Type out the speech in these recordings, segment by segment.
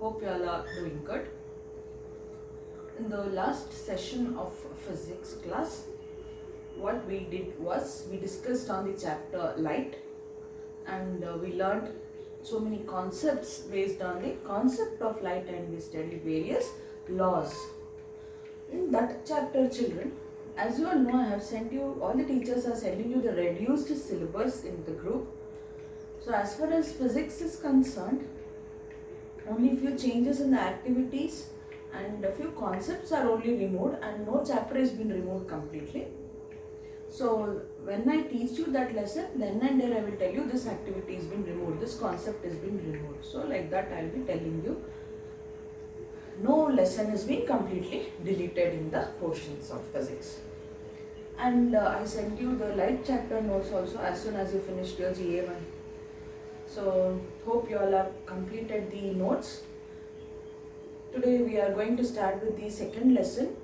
Hope you all are doing good. In the last session of physics class, what we did was we discussed on the chapter light, and we learned so many concepts based on the concept of light, and we studied various laws. In that chapter, children, as you all know, I have sent you, all the teachers are sending you the reduced syllabus in the group. So as far as physics is concerned, only few changes in the activities and a few concepts are only removed, and no chapter has been removed completely. So when I teach you that lesson, then and there I will tell you this activity has been removed, this concept has been removed. So like that I will be telling you. No lesson has been completely deleted in the portions of physics. And I sent you the light chapter notes also as soon as you finished your GA1. So hope you all have completed the notes. Today we are going to start with the second lesson.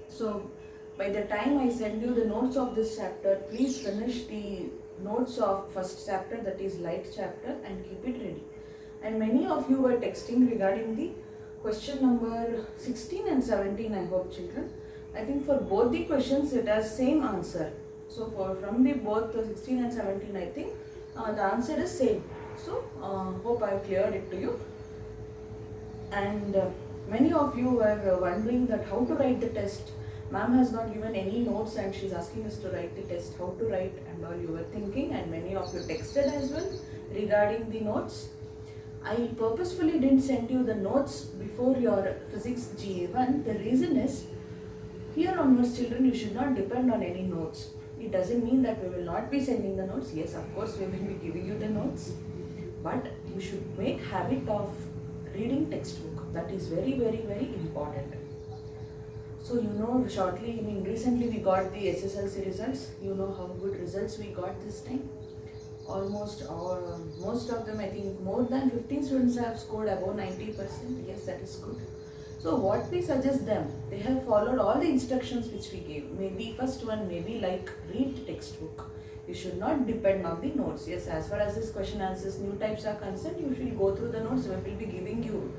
So by the time I send you the notes of this chapter, please finish the notes of first chapter, that is light chapter, and keep it ready. And many of you were texting regarding the question number 16 and 17, I hope, children. I think for both the questions it has same answer. So from the both 16 and 17, I think the answer is same. So hope I have cleared it to you. And many of you were wondering that how to write the test. Ma'am has not given any notes and she's asking us to write the test, how to write and all you were thinking, and many of you texted as well regarding the notes. I purposefully didn't send you the notes before your physics GA1. The reason is, here onwards children, you should not depend on any notes. It doesn't mean that we will not be sending the notes. Yes, of course we will be giving you the notes, but you should make habit of reading textbook. That is very, very, very important. So you know, shortly, recently we got the SSLC results. You know how good results we got this time. Almost most of them, I think more than 15 students have scored above 90%. Yes, that is good. So what we suggest them, they have followed all the instructions which we gave. Maybe first one, maybe like read textbook. You should not depend on the notes. Yes, as far as this question answers, new types are concerned, you should go through the notes we will be giving you.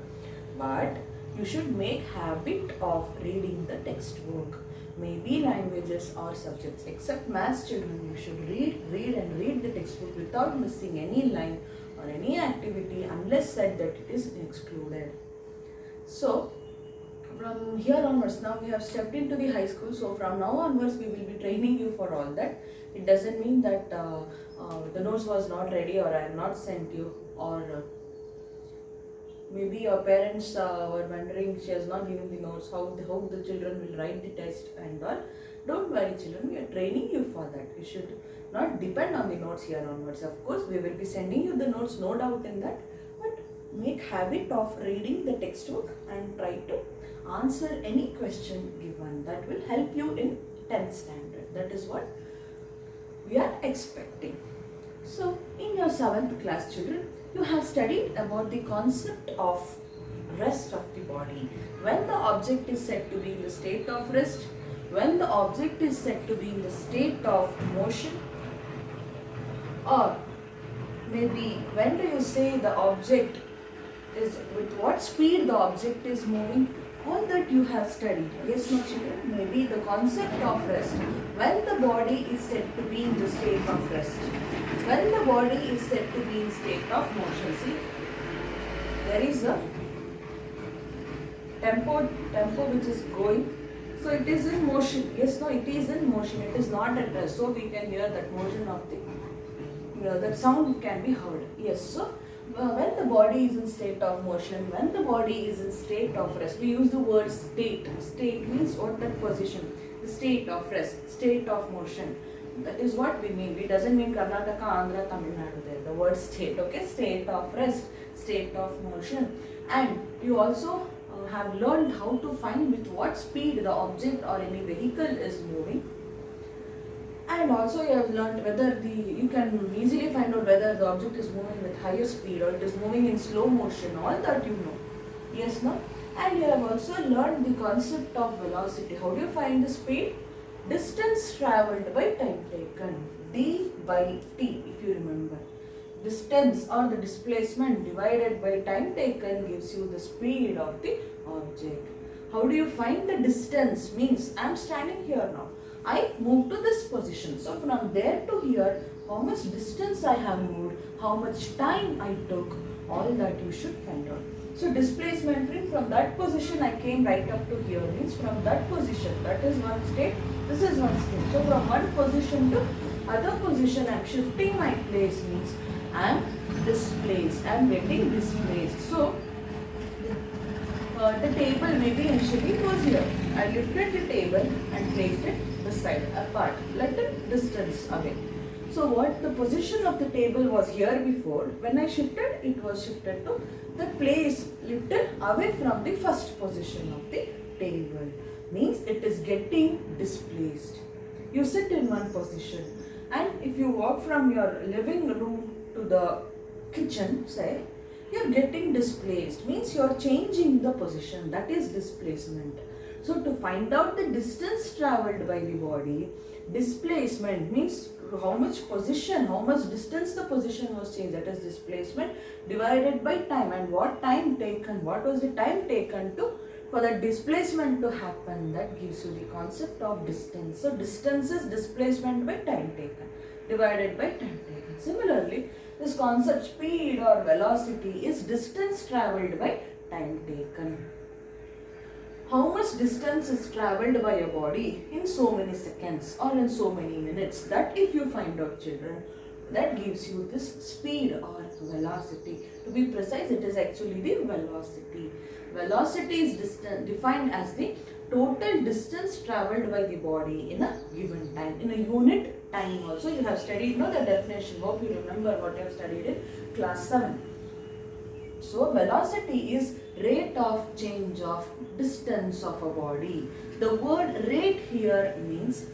But you should make habit of reading the textbook. Maybe languages or subjects, except maths children, you should read the textbook without missing any line or any activity unless said that it is excluded. So from here onwards, now we have stepped into the high school, so from now onwards we will be training you for all that. It doesn't mean that the notes was not ready or I have not sent you, or maybe your parents were wondering she has not given the notes, how the children will write the test and all. Don't worry children, we are training you for that. You should not depend on the notes here onwards. Of course we will be sending you the notes, no doubt in that, but make habit of reading the textbook and try to answer any question given. That will help you in 10th standard. That is what we are expecting. So in your 7th class children, you have studied about the concept of rest of the body. When the object is said to be in the state of rest, when the object is said to be in the state of motion, or maybe when do you say the object is, with what speed the object is moving, all that you have studied. Yes, no children, maybe the concept of rest. When the body is said to be in the state of rest, when the body is said to be in state of motion. See, there is a tempo which is going. So it is in motion. Yes, no, it is in motion. It is not at rest. So we can hear that motion of the, that sound can be heard. Yes, so when the body is in state of motion, when the body is in state of rest, we use the word state. State means what? That position. The state of rest, state of motion. That is what we mean. It doesn't mean Karnataka, Andhra, Tamil Nadu there. The word state, okay? State of rest, state of motion. And you also have learned how to find with what speed the object or any vehicle is moving. And also you have learned whether you can easily find out whether the object is moving with higher speed or it is moving in slow motion. All that you know. Yes, no? And you have also learned the concept of velocity. How do you find the speed? Distance travelled by time taken. D by T, if you remember. distance or the displacement divided by time taken gives you the speed of the object. How do you find the distance? Means I am standing here now. I move to this position. So from there to here, how much distance I have moved, how much time I took, all that you should find out. So displacement from that position I came right up to here, means from that position, that is one state, this is one state. So from one position to other position I am shifting my place, means I am displaced, I am getting displaced. So the table maybe initially was here. I lifted the table and placed it beside, apart, like a distance away. So what the position of the table was here before, when I shifted, it was shifted to the place little away from the first position of the table. Means it is getting displaced. You sit in one position, and if you walk from your living room to the kitchen, say, you are getting displaced, means you are changing the position, that is displacement. So to find out the distance travelled by the body, displacement means how much position, how much distance the position was changed, that is displacement, divided by time. And what time taken, what was the time taken to for that displacement to happen, that gives you the concept of distance. So distance is displacement by time taken divided by time taken. Similarly, this concept speed or velocity is distance travelled by time taken. How much distance is travelled by a body in so many seconds or in so many minutes, that if you find out, children, that gives you this speed or velocity. To be precise, it is actually the velocity. Velocity is defined as the total distance travelled by the body in a given time, in a unit time. Also you have studied the definition. Hope you remember what you have studied in class 7. So velocity is rate of change of distance of a body. The word rate here means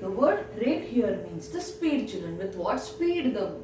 the speed, children. With what speed the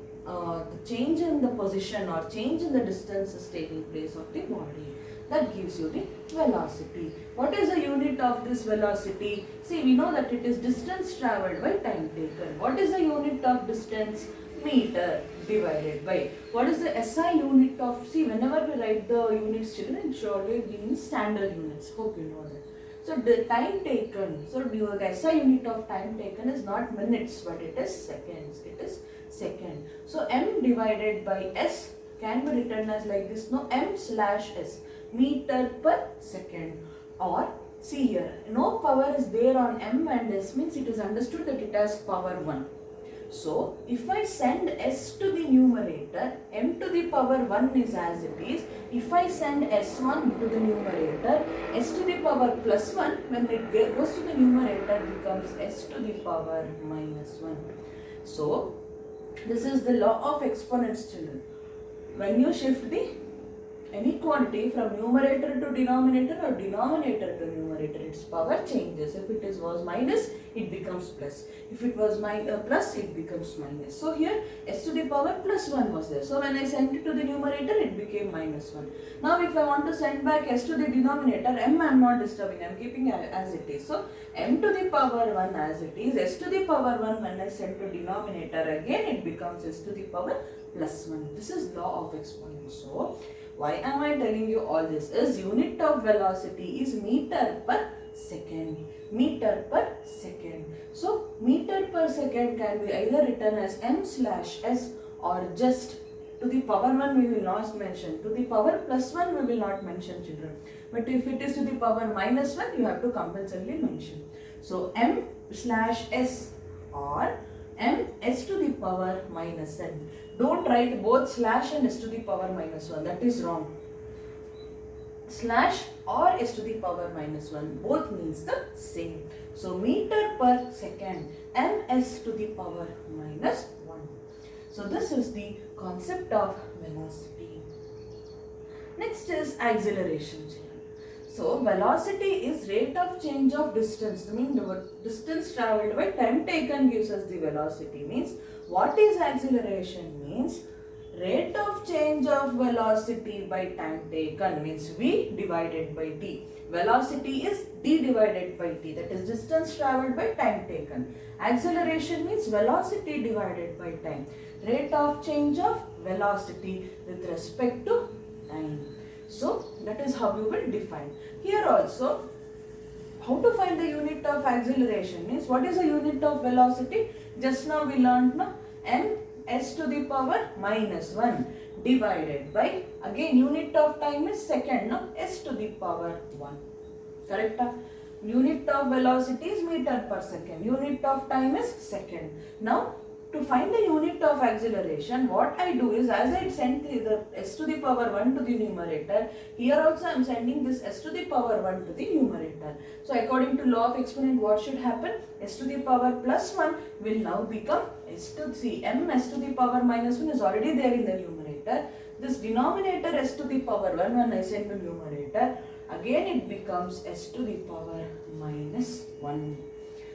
change in the position or change in the distance is taking place of the body, that gives you the velocity. What is the unit of this velocity? See, we know that it is distance travelled by time taken. What is the unit of distance? Meter divided by. What is the SI unit of? See, whenever we write the units, children, it should always be in standard units. Hope you know that. So the time taken, so the SI unit of time taken is not minutes, but it is seconds. It is second. So M divided by S can be written as like this. No, M slash S, meter per second. Or see here, no power is there on M and S, means it is understood that it has power 1. So if I send S to the numerator, M to the power 1 is as it is. If I send S1 to the numerator, S to the power plus 1, when it goes to the numerator, it becomes S to the power minus 1. So this is the law of exponents, children. When you shift the any quantity from numerator to denominator or denominator to numerator, its power changes. If it was minus, it becomes plus. If it was plus, it becomes minus. So here S to the power plus 1 was there. So when I sent it to the numerator, it became minus 1. Now if I want to send back S to the denominator, M I am not disturbing, I am keeping as it is. So M to the power 1 as it is, S to the power 1 when I send to denominator, again it becomes S to the power plus 1. This is law of exponents. So why am I telling you all this? Is unit of velocity is meter per second. Meter per second. So meter per second can be either written as M slash S or just to the power 1 we will not mention. To the power plus 1 we will not mention, children. But if it is to the power minus 1, you have to compulsorily mention. So M slash S or M S to the power minus n. Don't write both slash and S to the power minus 1. That is wrong. Slash or S to the power minus 1. Both means the same. So meter per second. MS to the power minus 1. So this is the concept of velocity. Next is acceleration. So velocity is rate of change of distance. I mean the distance travelled by time taken gives us the velocity. Means what is acceleration? Means rate of change of velocity by time taken, means v divided by t. Velocity is d divided by t, that is distance travelled by time taken. Acceleration means velocity divided by time. Rate of change of velocity with respect to time. So that is how you will define. Here also, how to find the unit of acceleration means what is the unit of velocity? Just now we learned na, m s to the power minus 1 divided by, again unit of time is second, no, s to the power 1. Correct? Unit of velocity is meter per second. Unit of time is second. Now, to find the unit of acceleration, what I do is, as I send the s to the power 1 to the numerator, here also I am sending this s to the power 1 to the numerator. So, according to law of exponent, what should happen? S to the power plus 1 will now become s to the m s to the power minus 1 is already there in the numerator. This denominator s to the power 1 when I send to numerator, again it becomes s to the power minus 1.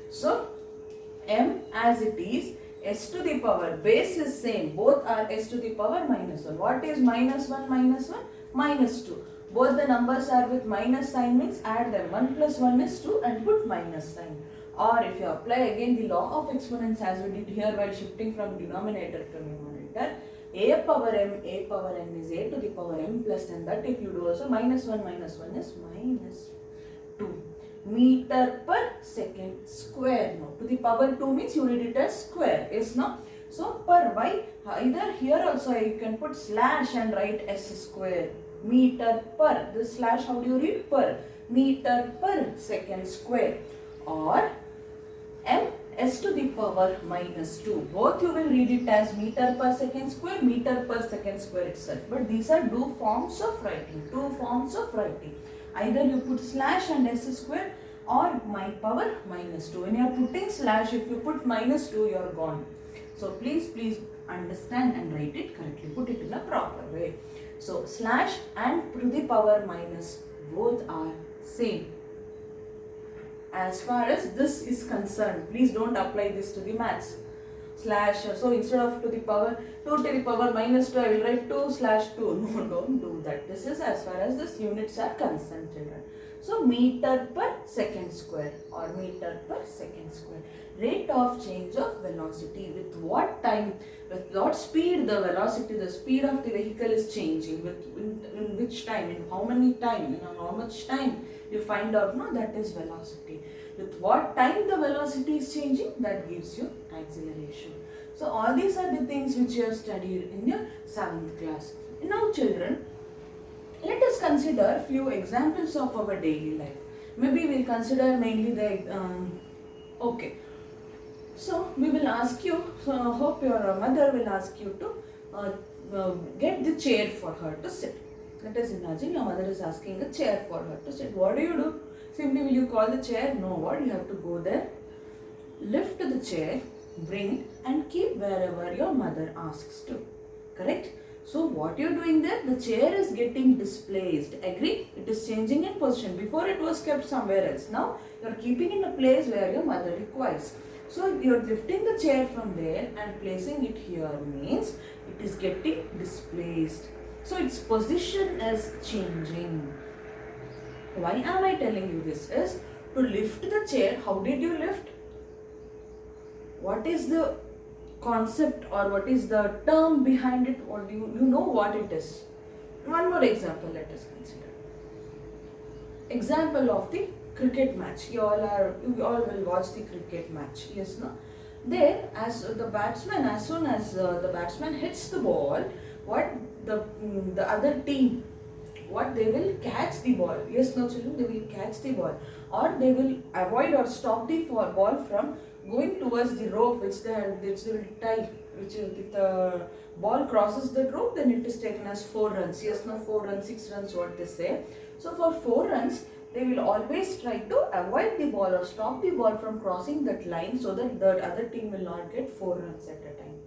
So, m as it is, s to the power base is same, both are s to the power minus 1. What is minus 1 minus 1? Minus 2. Both the numbers are with minus sign means add them. 1 plus 1 is 2 and put minus sign. Or if you apply again the law of exponents as we did here while shifting from denominator to numerator, a power n is a to the power m plus n. That if you do also, minus 1 is minus 2 meter per second square. No, to the power 2 means you read it as square. Yes, no? So per y, either here also you can put slash and write s square. Meter per, this slash how do you read? Per. Meter per second square. Or m s to the power minus 2. Both you will read it as meter per second square itself. But these are two forms of writing. Either you put slash and s square or my power minus 2. When you are putting slash, if you put minus 2, you are gone. So please understand and write it correctly. Put it in a proper way. So slash and to the power minus both are same. As far as this is concerned, please don't apply this to the maths. Slash, so instead of to the power 2 to the power minus 2, I will write 2 slash 2. No, don't do that. This is as far as this units are concerned, children. So meter per second square or meter per second square. Rate of change of velocity. With what time, with what speed the velocity, the speed of the vehicle is changing. In which time, in how many time, in how much time you find out, no, that is velocity. With what time the velocity is changing, that gives you acceleration. So all these are the things which you have studied in your 7th class. Now children, let us consider few examples of our daily life. Maybe we will consider mainly the, okay. So we will ask you, so hope your mother will ask you to get the chair for her to sit. Let us imagine your mother is asking a chair for her to sit. What do? Simply will you call the chair? No, what? You have to go there, lift the chair, bring and keep wherever your mother asks to. Correct? So what you are doing there? The chair is getting displaced. Agree? It is changing in position. Before it was kept somewhere else. Now you are keeping in a place where your mother requires. So you are lifting the chair from there and placing it here means it is getting displaced. So its position is changing. Why am I telling you this is to lift the chair. How did you lift? What is the concept or what is the term behind it? Or you know what it is? One more example let us consider. Example of the cricket match. You all will watch the cricket match. Yes, no? There, as the batsman, as soon as the batsman hits the ball, what the other team, what they will catch the ball. Yes, no children, they will catch the ball, or they will avoid or stop the ball from going towards the rope which they will tie. Which if the ball crosses the rope, then it is taken as 4 runs. Yes, no, 4 runs, 6 runs, what they say. So for 4 runs, they will always try to avoid the ball or stop the ball from crossing that line so that the other team will not get 4 runs at a time.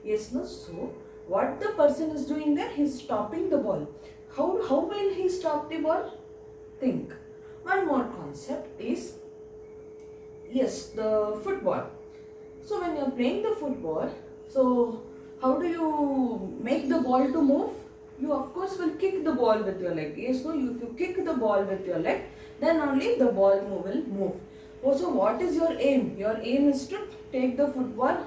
Yes, no, so what the person is doing there, he is stopping the ball. How will he stop the ball? Think. One more concept is, yes, the football. So when you are playing the football, so how do you make the ball to move? You of course will kick the ball with your leg. Yes, no, if you kick the ball with your leg, then only the ball will move. Also, what is your aim? Your aim is to take the football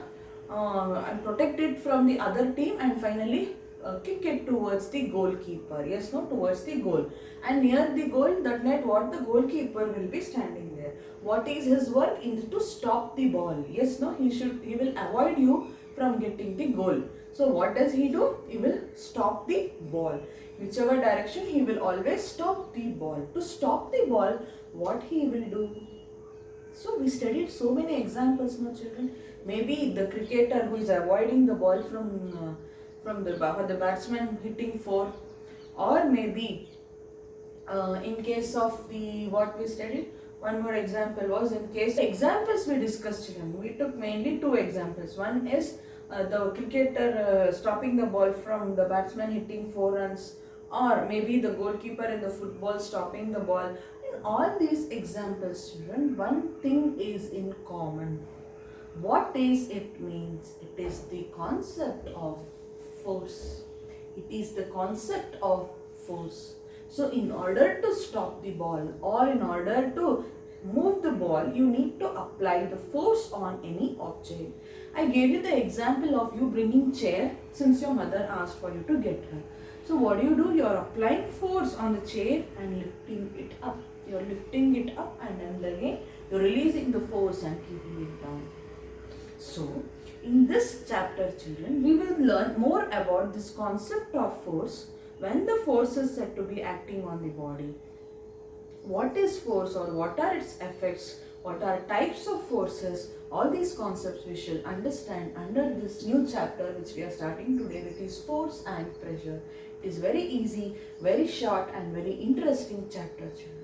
and protect it from the other team, and finally kick it towards the goalkeeper. Yes, no, towards the goal. And near the goal, that net, what the goalkeeper will be standing there. What is his work? In to stop the ball. Yes, no, he will avoid you from getting the goal. So what does he do? He will stop the ball. Whichever direction, he will always stop the ball. To stop the ball, what he will do? So we studied so many examples, no children. Maybe the cricketer who is avoiding the ball from the batsman hitting four, or maybe in case of the what we studied, one more example was in case examples we discussed, children. We took mainly two examples. One is the cricketer stopping the ball from the batsman hitting 4 runs, or maybe the goalkeeper in the football stopping the ball. In all these examples, children, one thing is in common. What is it means? It is the concept of force. It is the concept of force. So in order to stop the ball, or in order to move the ball, you need to apply the force on any object. I gave you the example of you bringing chair since your mother asked for you to get her. So what do? You are applying force on the chair and lifting it up. You are lifting it up, and then again you are releasing the force and keeping it down. So in this chapter, children, we will learn more about this concept of force when the force is said to be acting on the body. What is force, or what are its effects? What are types of forces? All these concepts we shall understand under this new chapter which we are starting today, which is force and pressure. It is very easy, very short and very interesting chapter, children.